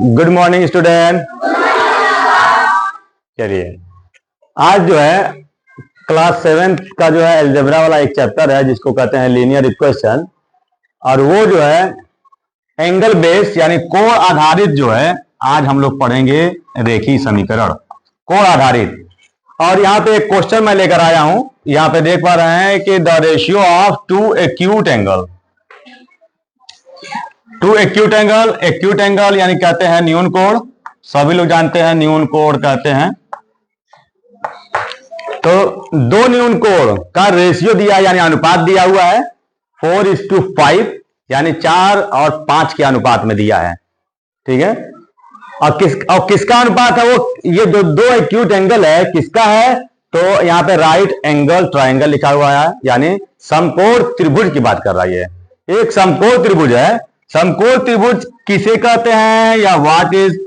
Good morning student. चलिए, आज जो है क्लास 7 का जो है अलजेब्रा वाला एक चैप्टर है जिसको कहते हैं लीनियर इक्वेशन, और वो जो है एंगल बेस्ड यानी कोण आधारित जो है आज हम लोग पढ़ेंगे रेखीय समीकरण कोण आधारित। और यहाँ पे एक क्वेश्चन मैं लेकर आया हूं, यहाँ पे देख पा रहे हैं कि the ratio of two acute angle, two acute angle यानी कहते हैं न्यून कोण, सभी लोग जानते हैं न्यून कोण कहते हैं। तो दो न्यून कोण का रेशियो दिया यानी अनुपात दिया हुआ है 4:5 यानी 4 और 5 के अनुपात में दिया है, ठीक है। और किसका अनुपात है वो, ये जो दो एक्यूट एंगल है किसका है, तो यहाँ पे राइट एंगल ट्रायंगल लिखा हुआ है यानी समकोण त्रिभुज की बात कर रही है। एक समकोण त्रिभुज है, समकोण त्रिभुज किसे कहते हैं या what is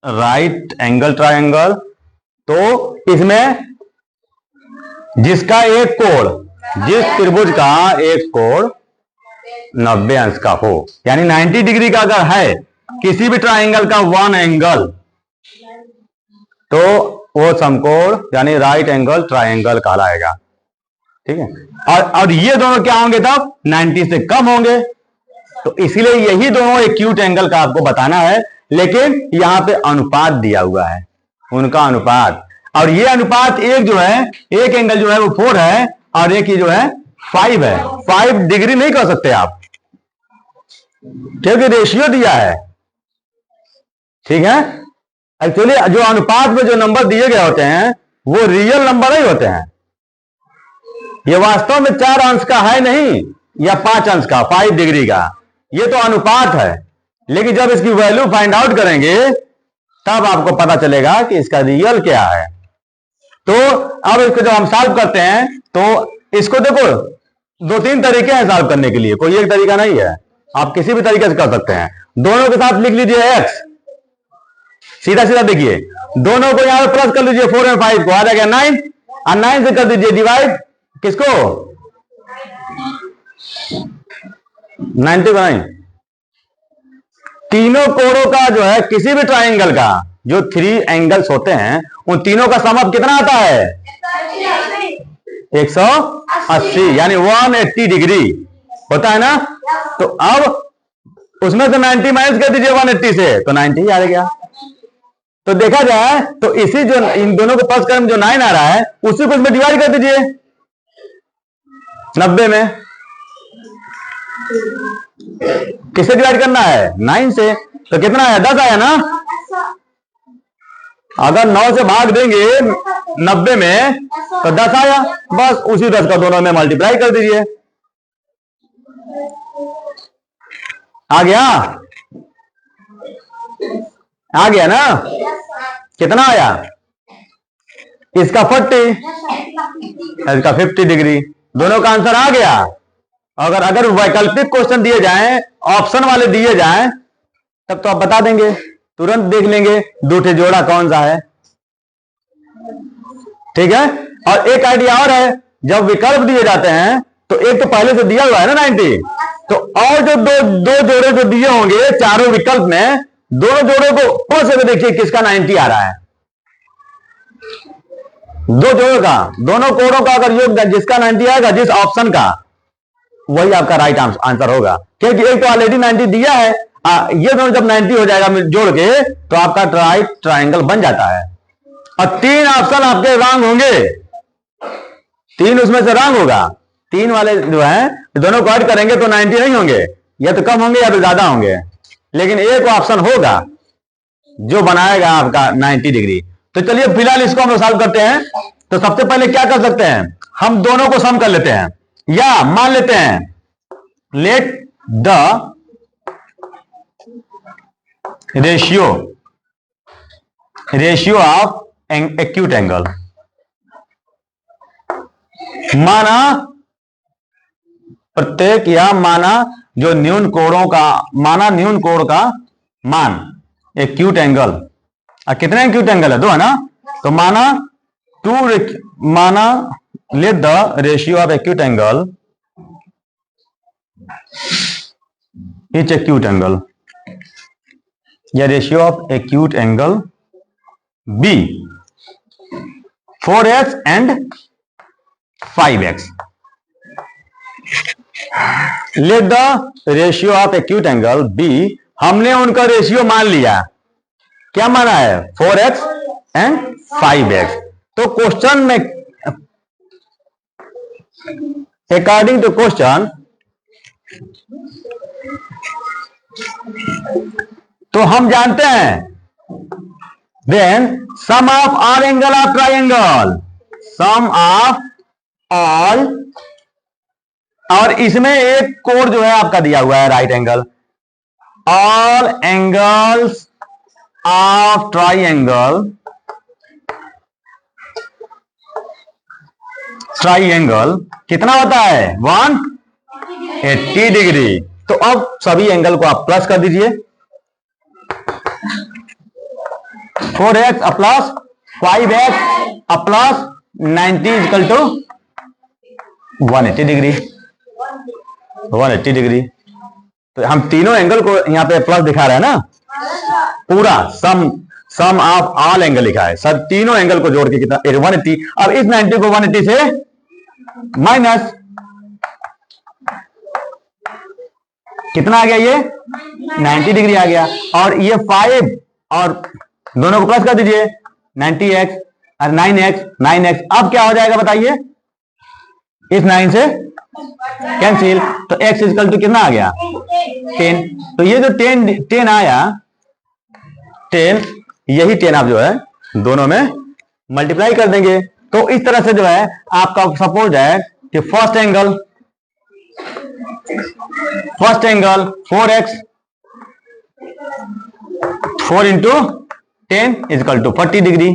right angle triangle. तो इसमें जिसका एक कोण, जिस त्रिभुज का एक कोण 90 अंश का हो यानी 90 डिग्री का अगर है किसी भी ट्रायंगल का वन एंगल, तो वो समकोण यानी राइट एंगल ट्रायंगल कहलाएगा, ठीक है। और ये दोनों क्या होंगे तब 90 से कम होंगे, तो इसीलिए यही दोनों एक्यूट एंगल का आपको बताना है। लेकिन यहां पे अनुपात दिया हुआ है, उनका अनुपात, और ये अनुपात एक जो है, एक एंगल जो है वो 4 है और एक ही जो है 5 है। 5 डिग्री नहीं कर सकते आप क्योंकि रेशियो दिया है, ठीक है। एक्चुअली जो अनुपात में जो नंबर दिए गए होते हैं वो रियल नंबर नहीं होते हैं, ये वास्तव में 4 अंश का है नहीं या 5 अंश का, 5 डिग्री का, ये तो अनुपात है। लेकिन जब इसकी वैल्यू फाइंड आउट करेंगे तब आपको पता चलेगा कि इसका रियल क्या है। तो अब इसको जब हम सॉल्व करते हैं तो इसको देखो 2-3 तरीके हैं सॉल्व करने के लिए, कोई एक तरीका नहीं है, आप किसी भी तरीके से कर सकते हैं। दोनों के साथ लिख लीजिए x, सीधा सीधा देखिए, दोनों को यहां पर प्लस कर लीजिए, 4 और 5 को आ जाएगा 9, और 9 से कर दीजिए डिवाइड किसको 90 को 9। तीनों कोणों का जो है किसी भी ट्रायंगल का जो 3 एंगल्स होते हैं उन तीनों का सम अप कितना आता है 180 यानी 180 डिग्री होता है ना। तो अब उसमें से 90 माइनस कर दीजिए 180 से, तो 90 आ गया। तो देखा जाए तो इसी जो इन दोनों को प्लस करने में जो 9 आ रहा है उसी को इसमें डिवाइड कर दीजिए 90 में। किससे डिवाइड करना है 9 से, तो कितना आया 10 आया ना। अगर 9 से भाग देंगे 90 में तो 10 आया, बस उसी 10 का दोनों में मल्टीप्लाई कर दीजिए, आ गया ना। कितना आया, इसका 40, इसका 50 डिग्री, दोनों का आंसर आ गया। अगर वैकल्पिक क्वेश्चन दिए जाएं, ऑप्शन वाले दिए जाएं, तब तो आप बता देंगे, तुरंत देख लेंगे दूठे जोड़ा कौन सा है, ठीक है। और एक आइडिया और है, जब विकल्प दिए जाते हैं तो एक तो पहले से दिया हुआ है ना 90, तो और जो दो जोड़े जो दिए होंगे चारों विकल्प में, दोनों जोड़ों को कौन से देखिए किसका 90 आ रहा है, दो जोड़ों का, दोनों कोणों का अगर योग जिसका 90 आएगा जिस ऑप्शन का, वही आपका राइट आंसर होगा। क्योंकि एक तो ऑलरेडी 90 दिया है, ये दोनों जब 90 हो जाएगा जोड़ के तो आपका राइट ट्रायंगल बन जाता है। और 3 ऑप्शन आपके रॉन्ग होंगे, 3 उसमें से रॉन्ग होगा, 3 वाले जो है दोनों को ऐड करेंगे तो 90 नहीं होंगे, या तो कम होंगे या तो ज्यादा होंगे, लेकिन एक ऑप्शन होगा जो बनाएगा आपका 90 डिग्री। तो चलिए फिलहाल इसको हम लोग सॉल्व करते हैं। तो सबसे पहले क्या कर सकते हैं, हम दोनों को सम कर लेते हैं, या मान लेते हैं let the ratio of acute angle, माना प्रत्येक या माना जो न्यून कोणों का, माना न्यून कोण का मान एक्यूट एंगल, कितने एक्यूट एंगल है 2 है ना, तो माना let the ratio of acute angle each acute angle, या ratio of acute angle B 4x and 5x. Let the ratio of acute angle B, हमने उनका रेशियो मान लिया, क्या माना है? 4x and 5x. तो क्वेश्चन में अकॉर्डिंग टू क्वेश्चन, तो हम जानते हैं then sum of all angle of triangle, sum of all, और इसमें एक कोड जो है आपका दिया हुआ है right angle, all angles of triangle, triangle कितना होता है? 180 डिग्री. तो अब सभी एंगल को आप प्लस कर दीजिए, 4x plus 5x plus 90 equal to 180 degree. 180 degree. तो हम तीनों एंगल को यहां पे प्लस दिखा रहे हैं ना, पूरा सम ऑफ ऑल एंगल लिखा है, सब तीनों एंगल को जोड़ के कितना? 180. अब इस 90 को 180 से माइनस कितना आ गया? ये 90 डिग्री आ गया. और ये 5 और दोनों को प्लस कर दीजिए, 90x और 9x. अब क्या हो जाएगा बताइए? इस 9 से कैंसिल, तो x इक्वल टू कितना आ गया? 10. तो ये जो 10 आया, 10, यही 10 आप जो है दोनों में मल्टीप्लाई कर देंगे. तो इस तरह से जो है आपका सपोज है कि first angle 4x 4 into 10 equal to 40 degree.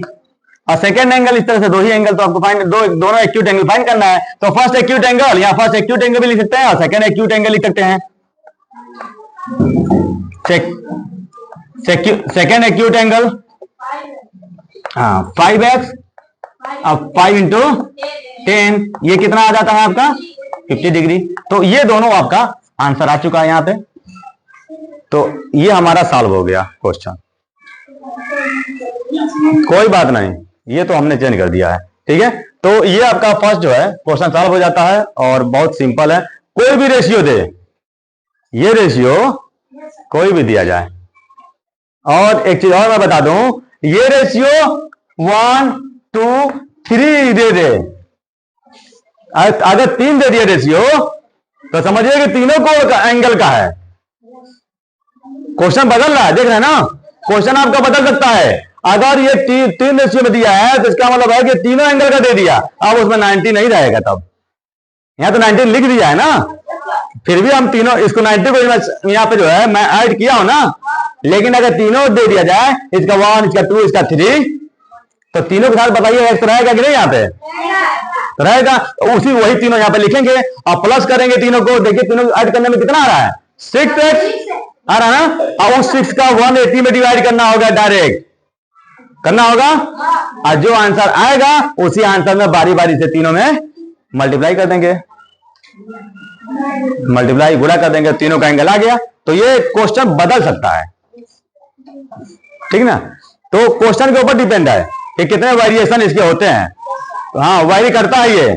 और सेकेंड एंगल इस तरह से, दो ही एंगल तो आपको फाइंड, दोनों एक्यूट एंगल फाइंड करना है. तो फर्स्ट एक्यूट एंगल, या फर्स्ट एक्यूट एंगल भी लिख सकते हैं और सेकेंड एक्यूट एंगल लिख सकते हैं. सेकेंड एक्यूट एंगल 5x, अब 5 इंटू 10, ये कितना आ जाता है आपका? 50 डिग्री. तो ये दोनों आपका आंसर आ चुका है यहां पे. तो ये हमारा सॉल्व हो गया क्वेश्चन. कोई बात नहीं, ये तो हमने चेंज कर दिया है, ठीक है. तो ये आपका फर्स्ट जो है क्वेश्चन सॉल्व हो जाता है और बहुत सिंपल है. कोई भी रेशियो दे, ये रेशियो कोई भी दिया जाए. और एक चीज और मैं बता दूं, ये रेशियो 1 2 3 दे, अगर 3 दे दिया रेशियो तो समझिए कि तीनों को एंगल का है. क्वेश्चन बदल रहा है, देख रहे हैं ना, क्वेश्चन आपका बदल सकता है. अगर ये 3 रेशियो में दिया है तो इसका मतलब है कि तीनों एंगल का दे दिया. अब उसमें 90 नहीं रहेगा, तब यहां तो 90 लिख दिया है ना, फिर भी हम तीनों इसको 90 को यहाँ पे जो है मैं ऐड किया हूं ना. लेकिन अगर तीनों दे दिया जाए, इसका 1, इसका 2, इसका 3, तो तीनों के साथ बताइए एक तो रहेगा कि नहीं? यहाँ पे तो रहेगा. उसी वही तीनों यहाँ पे लिखेंगे और प्लस करेंगे तीनों को. देखिए तीनों ऐड करने में कितना आ रहा है? 6x आ रहा है ना. अब उस 6 का 180 में डिवाइड करना होगा, डायरेक्ट करना होगा. और जो आंसर आएगा उसी आंसर में बारी बारी से तीनों में मल्टीप्लाई कर देंगे, मल्टीप्लाई गुणा कर देंगे, तीनों का एंगल आ गया. तो ये क्वेश्चन बदल सकता है, ठीक ना. तो क्वेश्चन के ऊपर डिपेंड है कि कितने वेरिएशन इसके होते हैं. तो हाँ, वेरी करता है ये.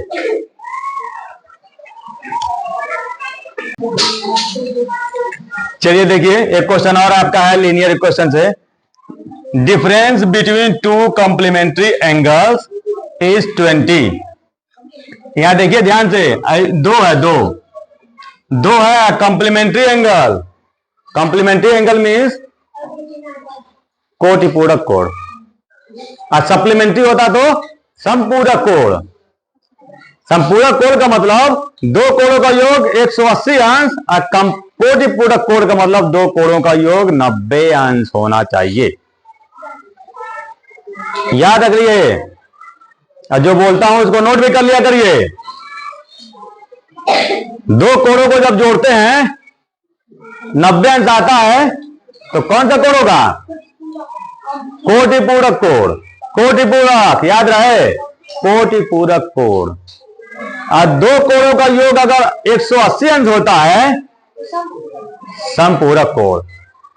चलिए देखिए, एक क्वेश्चन और आपका है लीनियर इक्वेशन से. Difference between 2 complementary angles is 20. यहां देखिए ध्यान से, 2 है, 2 है complementary angle. Complementary angle means कोटि पूरक कोण, और सप्लीमेंट्री होता तो संपूरक कोण. संपूरक कोण का मतलब 2 कोणों का योग 180 अंश, और कोटि पूरक कोण का मतलब 2 कोणों का योग 90 अंश होना चाहिए. याद रखिए, और जो बोलता हूं उसको नोट भी कर लिया करिए. 2 कोणों को जब जोड़ते हैं 90 अंश आता है, तो कौन सा कोण होगा? कोटि पूरक कोण. कोटि पूरक याद रहे, कोटि पूरक कोण. और 2 कोणों का योग अगर 180 अंश होता है समपूरक कोण,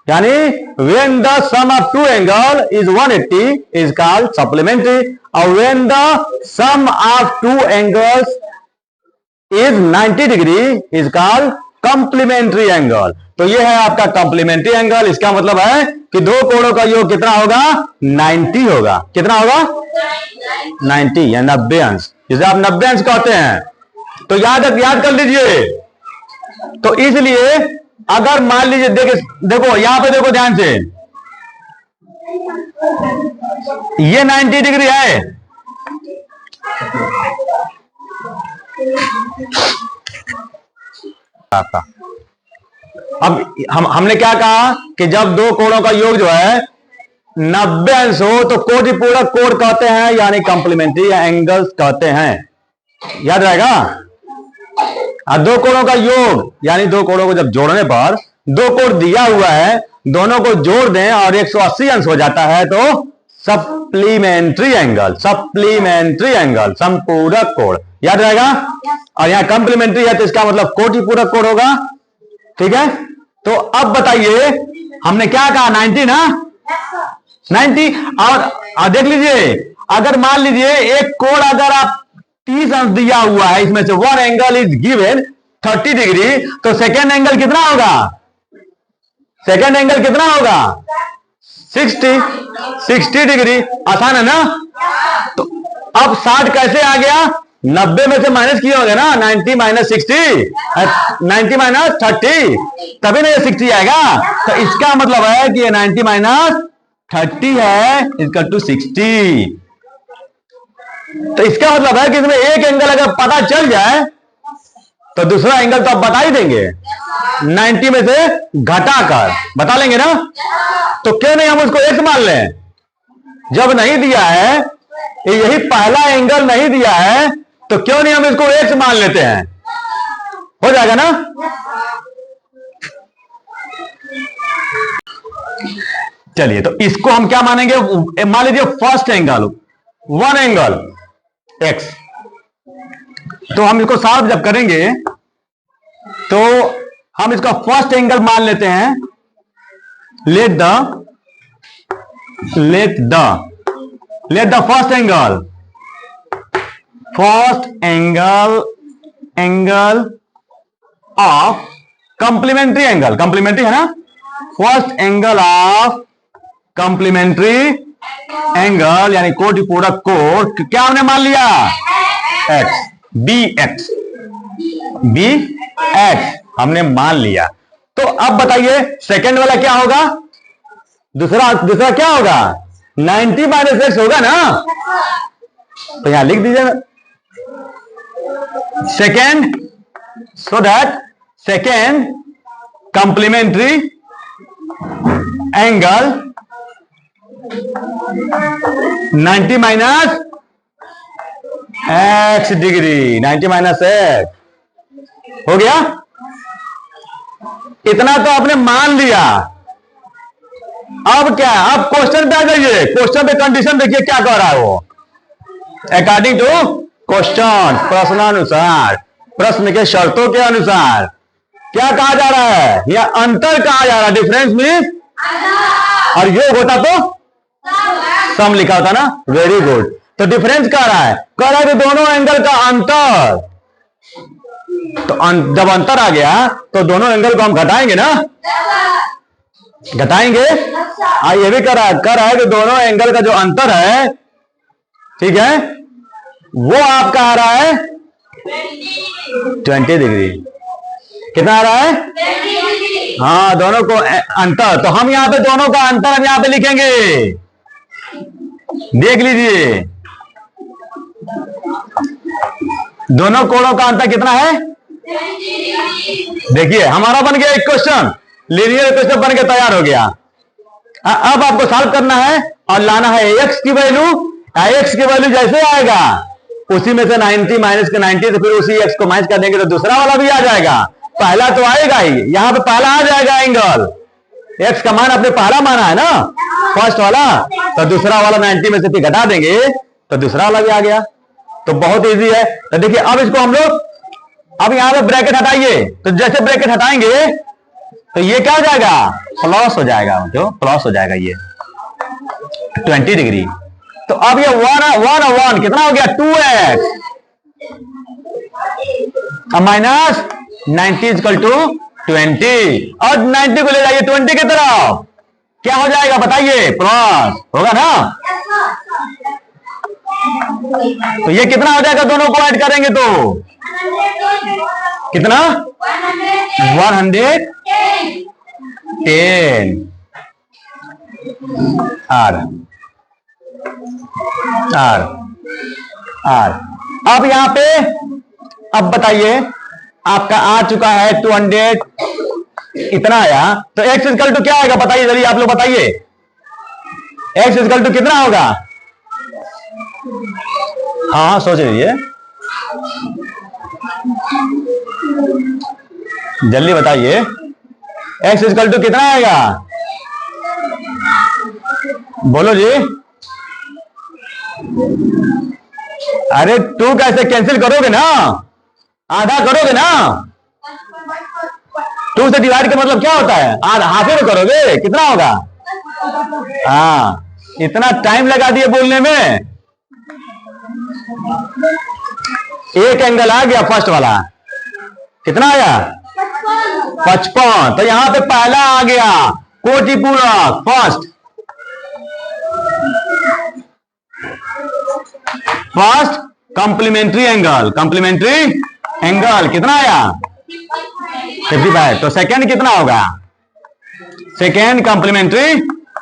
यानी when the sum of two angle is 180 is called supplementary, और when the sum of two angles is 90 degree is called complementary angle। तो ये है आपका कॉम्प्लीमेंट्री एंगल। इसका मतलब है कि दो कोणों का योग कितना होगा, 90 होगा। कितना होगा, 90 या 90 अंश, जिसे आप 90 अंश कहते हैं। तो याद कर लीजिए। तो इसलिए अगर मान लीजिए देखो यहां पे देखो ध्यान से, ये 90 डिग्री है, अब हमने क्या कहा कि जब दो कोणों का योग जो है 90 अंश हो तो कोटिपूरक कोण कहते हैं, यानी कॉम्प्लीमेंट्री एंगल्स कहते हैं। याद रहेगा। और दो कोणों का योग यानी दो कोणों को जब जोड़ने पर दो कोण दिया हुआ है, दोनों को जोड़ दें और 180 अंश हो जाता है तो सप्लीमेंट्री एंगल, सप्लीमेंट्री एंगल, संपूरक कोण। याद रहेगा। और यहां कॉम्प्लीमेंट्री है तो इसका मतलब कोटिपूरक कोण होगा। ठीक है। तो अब बताइए हमने क्या कहा, 90 ना, 90। और देख लीजिए, अगर मान लीजिए एक कोण अगर आप 30 अंश दिया हुआ है, इसमें से one angle is given 30 degree, तो सेकेंड एंगल कितना होगा, सेकेंड एंगल कितना होगा, 60 डिग्री। आसान है ना। तो अब 60 कैसे आ गया, 90 में से माइनस किए होंगे ना, 90 माइनस 60, 90 माइनस 30, तभी ना ये 60 आएगा। तो इसका मतलब है कि ये 90 माइनस 30 है, इसका टू 60। तो इसका मतलब है कि इसमें एक एंगल अगर पता चल जाए तो दूसरा एंगल तो आप बता ही देंगे, 90 में से घटाकर बता लेंगे ना। तो क्यों नहीं हम उसको x मान लें, जब नहीं दिया है, यही पहला एंगल नहीं दिया है, तो क्यों नहीं हम इसको x मान लेते हैं, हो जाएगा ना। चलिए, तो इसको हम क्या मानेंगे, मान लीजिए first angle, one angle x, तो हम इसको सॉल्व जब करेंगे तो हम इसका फर्स्ट एंगल मान लेते हैं। Let the first angle of complementary angle, complementary है ना, first angle of complementary angle यानी कोटिपूरक कोण, क्या हमने मान लिया, x, bx हमने मान लिया। तो अब बताइए सेकंड वाला क्या होगा, दूसरा क्या होगा, 90 माइनस x होगा ना। तो यहां लिख दीजिए second, so that second complementary angle 90 minus x degree, 90 minus x हो गया। इतना तो आपने मान लिया। अब क्या, अब क्वेश्चन पे आ जाइए। क्वेश्चन पे कंडीशन देखिए क्या कह रहा है वो, अकॉर्डिंग टू क्वेश्चन, प्रश्नानुसार, प्रश्न के शर्तों के अनुसार क्या कहा जा रहा है, या अंतर कहा जा रहा है। डिफरेंस मीन्स, और योग होता तो सम लिखा होता ना, वेरी गुड। तो डिफरेंस कह रहा है कि दोनों एंगल का अंतर, तो जब अंतर आ गया तो दोनों एंगल को हम घटाएंगे ना, घटाएंगे। ये भी कह रहा है कि दोनों एंगल का जो अंतर है, ठीक है, वो आपका आ रहा है 20 डिग्री। कितना आ रहा है, हाँ, दोनों को अंतर। तो हम यहां पे दोनों का अंतर हम यहां पे लिखेंगे, देख लीजिए दोनों कोणों का अंतर कितना है। देखिए हमारा बन गया एक क्वेश्चन, लीनियर इक्वेशन बन के तैयार हो गया। अब आपको सॉल्व करना है और लाना है x की वैल्यू। x की वैल्यू जैसे आएगा उसी में से 90 माइनस के 90 से फिर उसी x को माइनस कर देंगे तो दूसरा वाला भी आ जाएगा। पहला तो आएगा ही, यहां पे पहला आ जाएगा एंगल, x का मान आपने पहला माना है ना, फर्स्ट वाला, तो दूसरा वाला 90 में से फिर घटा देंगे तो दूसरा वाला भी आ गया। तो बहुत इजी है। तो देखिए अब इसको हम लोग अब यहां पे ब्रैकेट हटाइए, तो जैसे ब्रैकेट हटाएंगे तो ये क्या हो जाएगा, प्लस हो जाएगा, जो प्लस हो जाएगा ये 20 डिग्री। तो अब ये 1 कितना हो गया 2x माइनस 90 इक्वल टू 20, और 90 को ले जाइए 20 की तरफ, क्या हो जाएगा बताइए, प्लस होगा ना। तो ये कितना हो जाएगा, दोनों को ऐड करेंगे तो कितना 110 आर आर आर। अब यहां पे अब बताइए आपका आ चुका है 200 इतना आया, तो x इक्वल टू क्या आएगा बताइए जल्दी आप लोग बताइए, x इक्वल टू कितना होगा, हाँ सोच लीजिए जल्दी बताइए, x इक्वल टू कितना आएगा, बोलो जी। अरे 2 कैसे कैंसिल करोगे ना, आधा करोगे ना, 2 से डिवाइड का मतलब क्या होता है, आधा हाफ में करोगे, कितना होगा, हाँ इतना टाइम लगा दिए बोलने में। एक एंगल आ गया फर्स्ट वाला, कितना आया 55, तो यहां पे पहला आ गया कोटि पूरक फर्स्ट कॉम्प्लीमेंट्री एंगल, कितना आया 55, तो सेकंड कितना होगा, सेकंड कॉम्प्लीमेंट्री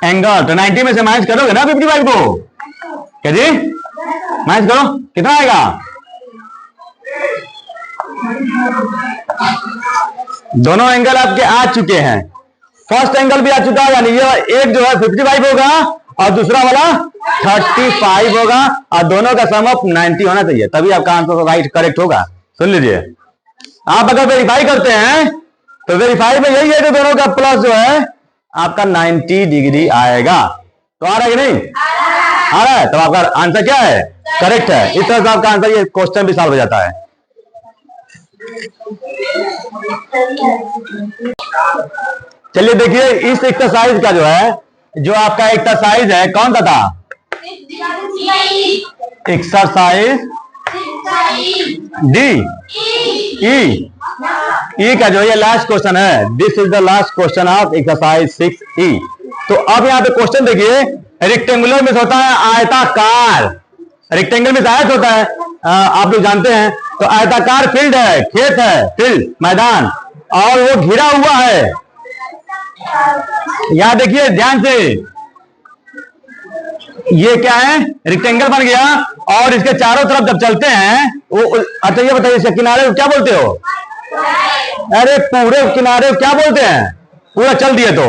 एंगल, तो 90 में से माइनस करोगे ना 55 को, क्या जी माइनस करो कितना आएगा, दोनों एंगल आपके आ चुके हैं, फर्स्ट एंगल भी आ चुका है, यानी ये एक जो है 55 होगा और दूसरा वाला 35 होगा, और दोनों का सम ऑफ 90 होना चाहिए, तभी आपका आंसर राइट करेक्ट होगा। सुन लीजिए, आप अगर वेरीफाई करते हैं तो वेरीफाई में यही है कि दोनों का प्लस जो है आपका 90 डिग्री आएगा। तो आ रहा है कि नहीं आ रहा है, तो आपका आंसर क्या है, करेक्ट है। इस तरह से आपका आंसर ये क्वेश्चन भी सॉल्व हो जाता है। चलिए देखिए इस एक्सरसाइज का जो है, जो आपका एक्सरसाइज है कौन सा था, एक्सरसाइज डी ई का जो ये लास्ट क्वेश्चन है, this is the last question of exercise 6E। तो अब यहाँ पे क्वेश्चन देखिए, रेक्टेंगुलर में होता है आयताकार, रेक्टेंगल में आयत होता है, आप लोग जानते हैं। तो आयताकार फील्ड है, खेत है, फील्ड मैदान, और वो घिरा हुआ है। यहां देखिए ध्यान से, ये क्या है, रेक्टेंगल बन गया, और इसके चारों तरफ जब चलते हैं वो, अच्छा ये बताइए इसके किनारे को क्या बोलते हो, अरे पूरे किनारे को क्या बोलते हैं, पूरा चल दिए तो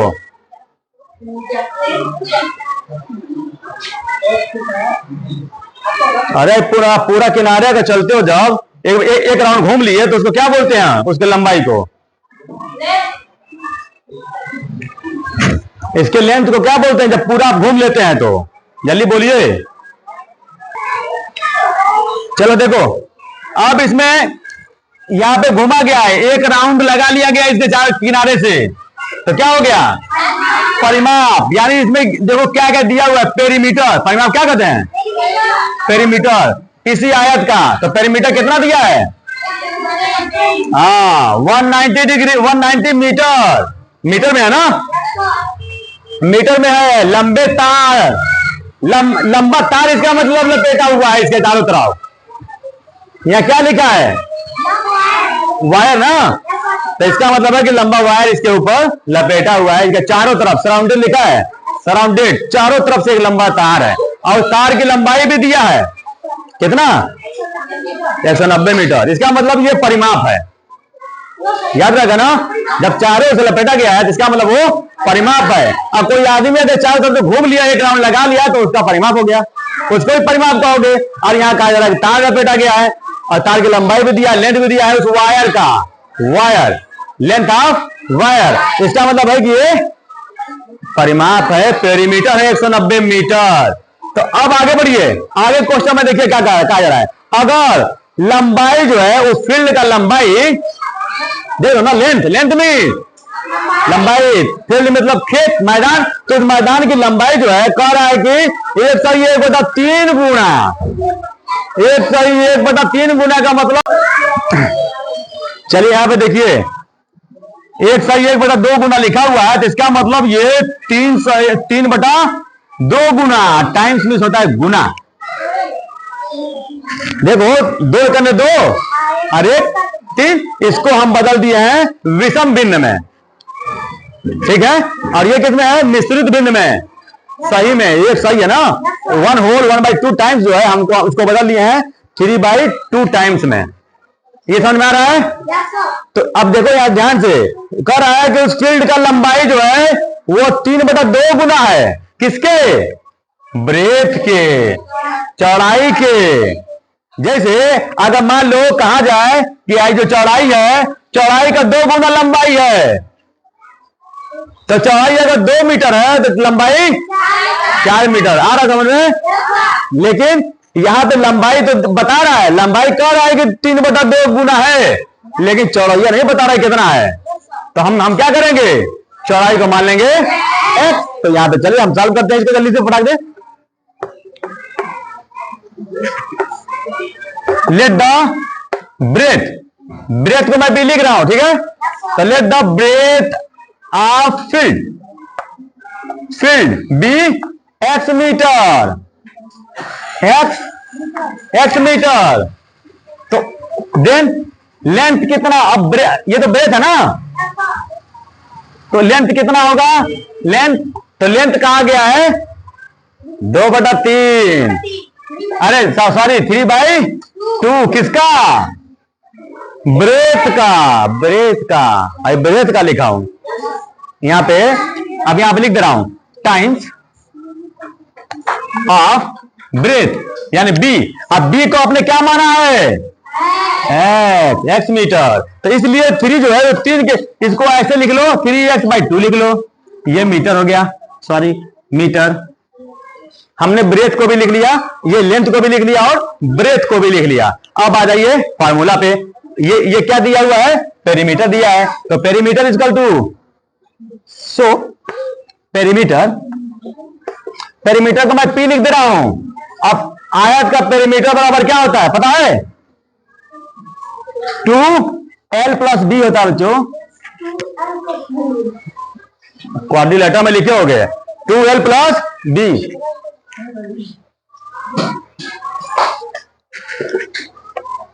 अरे पूरा पूरा किनारे का चलते हो, जब एक राउंड घूम लिए तो उसको क्या बोलते हैं, उसके लंबाई को, इसके लेंथ को क्या बोलते हैं जब पूरा आप घूम लेते हैं, तो जल्दी बोलिए। चलो देखो, अब इसमें यहां पे घुमा गया है, एक राउंड लगा लिया गया इसके चारों किनारे से, तो क्या हो गया परिमाप, यानी इसमें देखो क्या क्या दिया हुआ है, पेरीमीटर, परिमाप क्या कहते हैं, पेरीमीटर किसी आयत का, तो पेरीमीटर कितना दिया है, हाँ 190 डिग्री, 190 मीटर, मीटर में है ना, मीटर में है। लंबे तार, लंबा तार, इसका मतलब लपेटा हुआ है इसके चारों तरफ, यहां क्या लिखा है, वायर ना, तो इसका मतलब है कि लंबा वायर इसके ऊपर लपेटा हुआ है, इसके चारों तरफ सराउंडेड लिखा है, सराउंडेड, चारों तरफ से एक लंबा तार है, और तार की लंबाई भी दिया है, कितना 190 मीटर, इसका मतलब ये परिमाप है, याद रखा ना, जब चारों से लपेटा गया है तो इसका मतलब वो परिमाप है। अब कोई आदमी अगर चारों तरफ से घूम लिया, एक राउंड लगा लिया, तो उसका परिमाप हो गया, उसको भी परिमाप कहोगे। और यहाँ कहा जा रहा है तार लपेटा गया है, और तार की लंबाई भी दिया, लेंथ भी दिया है उस वायर का, वायर लेंथ ऑफ वायर, इसका मतलब है कि ये परिमाप है, पेरीमीटर है 190 मीटर। तो अब आगे बढ़िए, आगे क्वेश्चन में देखिए क्या कहा जा रहा है, अगर लंबाई जो है उस फील्ड का लंबाई देखो ना, लेंथ, लेंथ में लंबाई, फील्ड मतलब खेत, मैदान, तो इस मैदान की लंबाई जो है कह रहा है कि 1/1/3 गुना, 1/1/3 गुना का मतलब, चलिए यहां पे देखिए 1/1/2 गुना लिखा हुआ है, तो इसका मतलब ये 3/2 गुना, टाइम्स में होता है गुना। देखो 2 करने 2 और 1 3, इसको हम बदल दिए हैं विषम भिन्न में, ठीक है, और ये किसमें है, मिश्रित भिन्न में। सही में ये सही है ना, 1/2 टाइम्स जो है हमको उसको बदल दिए हैं 3/2 टाइम्स में। ये समझ में आ रहा है? तो अब देखो यार ध्यान से, कह रहा है कि उस फील्ड का लंबाई जो है वो 3/2 गुना है, किसके, ब्रेथ के, चौड़ाई के। जैसे अगर मान लो कहा जाए कि आई जो चौड़ाई है, चौड़ाई का 2 गुना लंबाई है, तो चौड़ाई अगर 2 मीटर है तो लंबाई 4 मीटर। आ रहा समझ में? लेकिन यहां पे लंबाई तो बता रहा है, लंबाई कह रहा है कि 3/2 गुना है, लेकिन चौड़ाई नहीं बता रहा है कितना है। तो हम क्या करेंगे, चौड़ाई को मान लेंगे x। तो यहां पे चलिए हम सॉल्व करते हैं इसको, जल्दी से फटाक दे। लेट द ब्रेथ, ब्रेथ को मैं भी लिख रहा हूं, ठीक है, तो let the breadth of field B x meter, x meter. तो देन लेंथ कितना, अब ये तो ब्रेथ है ना, तो लेंथ कितना होगा, लेंथ, तो लेंथ कहा गया है 2/3, अरे सॉरी 3/2, किसका, ब्रेथ का, ब्रेथ का, अरे ब्रेथ का लिखा हूं यहां पे, अब यहां पे लिख दे रहा हूं टाइम्स ऑफ ब्रेथ यानी बी। अब बी को आपने क्या माना है, x मीटर, तो इसलिए 3 जो है वो 3 के, इसको ऐसे लिख लो 3x/2 लिख लो, ये मीटर हो गया, सॉरी मीटर। हमने ब्रेथ को भी लिख लिया, ये लेंथ को भी लिख लिया और ब्रेथ को भी लिख लिया। अब आ जाइए फार्मूला पे, ये क्या दिया हुआ है, पेरीमीटर दिया है, तो perimeter equal to, so perimeter, perimeter को मैं P लिख दे रहा हूं। अब आयत का पेरीमीटर बराबर क्या होता है पता है, 2L+B होता है बच्चों, क्वाड्रिलेटर में लिखे होंगे 2L+B,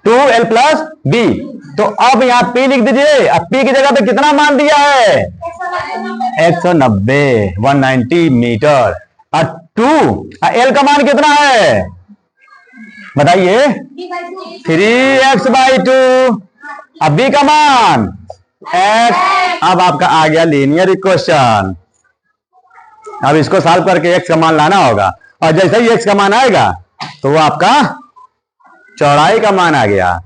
2L+B। तो अब यहां P लिख दीजिए, अब P की जगह पे कितना मान दिया है, 190, 190 मीटर, और 2 L का मान कितना है बताइए, 3x/2, अब B का मान x। अब आपका आ गया लीनियर इक्वेशन। अब इसको सॉल्व करके x का मान लाना होगा, और जैसे ही x का मान आएगा तो वो आपका चौड़ाई का मान आ गया।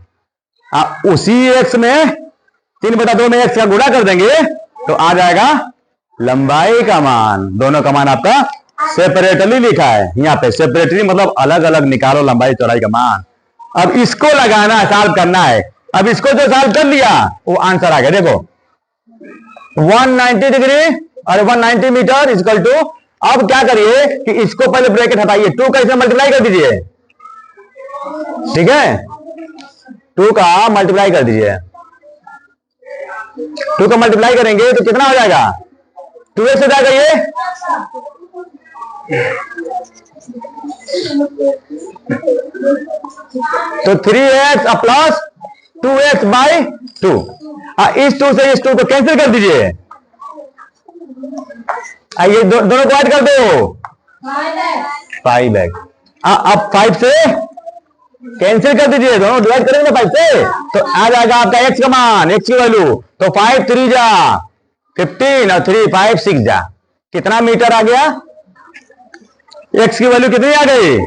अब उसी x में 3/2 में x का गुणा कर देंगे तो आ जाएगा लंबाई का मान। दोनों का मान आपका सेपरेटली लिखा है यहां पे, सेपरेटली मतलब अलग अलग निकालो लंबाई चौड़ाई का मान। अब इसको लगाना है, सॉल्व करना है। अब इसको जो सॉल्व कर लिया वो आंसर आ गया, देखो 190 डिग्री और 190 मीटर इक्वल टू, अब क्या करिए कि इसको पहले ब्रैकेट हटाइए, 2 का इसमें मल्टीप्लाई कर दीजिए, ठीक है, 2 का मल्टीप्लाई कर दीजिए, 2 का मल्टीप्लाई करेंगे तो कितना हो जाएगा, 2x हो जाएगा ये, तो 3x प्लस 2x/2। इस 2 से इस 2 को कैंसिल कर दीजिए, ये दोनों को ऐड कर दो, 5x। अब 5 से कैंसिल कर दीजिए, दोनों डिवाइड करेंगे ना 5 से, तो आ जाएगा आपका x का मान, x की वैल्यू, तो 5 3 जा 15 और 3 5 6 जा, कितना मीटर आ गया, x की वैल्यू कितनी आ गई,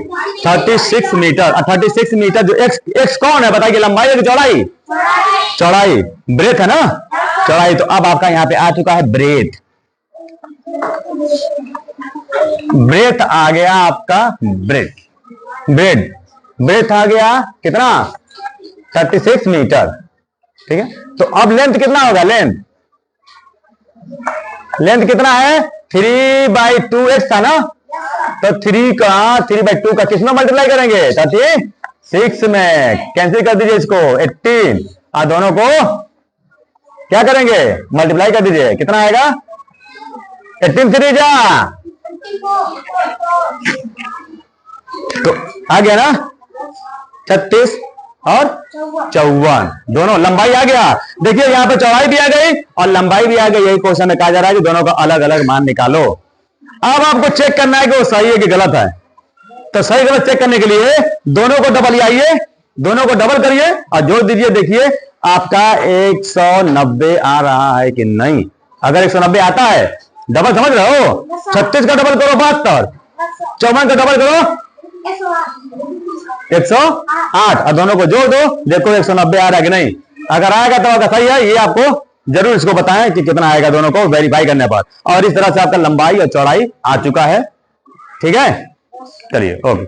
36 मीटर। 36 मीटर जो x कौन है बताइए, लंबाई है कि चौड़ाई, चौड़ाई, ब्रेथ है ना, चौड़ाई। तो अब आपका यहां पे आ चुका है ब्रेथ, ब्रेथ आ गया आपका, ब्रेथ, ब्रेथ आ गया कितना 36 मीटर। ठीक है, तो अब लेंथ कितना होगा? लेंथ कितना है? 3/2x था ना, तो 3/2 का किस में मल्टीप्लाई करेंगे? 36 में। कैंसिल कर दीजिए इसको, 18, और दोनों को क्या करेंगे? मल्टीप्लाई कर दीजिए। कितना आएगा? 18 3 जा, तो आ गया ना 36 और 54, दोनों लंबाई आ गया। देखिए यहां पे चौड़ाई भी आ गई और लंबाई भी आ गई। यही क्वेश्चन में कहा जा रहा है कि दोनों का अलग अलग मान निकालो। अब आपको चेक करना है कि वो सही है कि गलत है। तो सही गलत चेक करने के लिए दोनों को डबल आइए, दोनों को डबल करिए और जोड़ दीजिए। देखिए आपका 190 आ रहा है कि नहीं। अगर 190 आता है, डबल समझ रहे हो? 36 का डबल करो 72, 54 का डबल करो 108, और दोनों को जोड़ दो। देखो 190 आ रहा है कि नहीं। अगर आएगा तो अगर सही है, ये आपको जरूर इसको बताएं कि कितना आएगा, दोनों को वेरीफाई करने पर। और इस तरह से आपका लंबाई और चौड़ाई आ चुका है। ठीक है, चलिए ओके।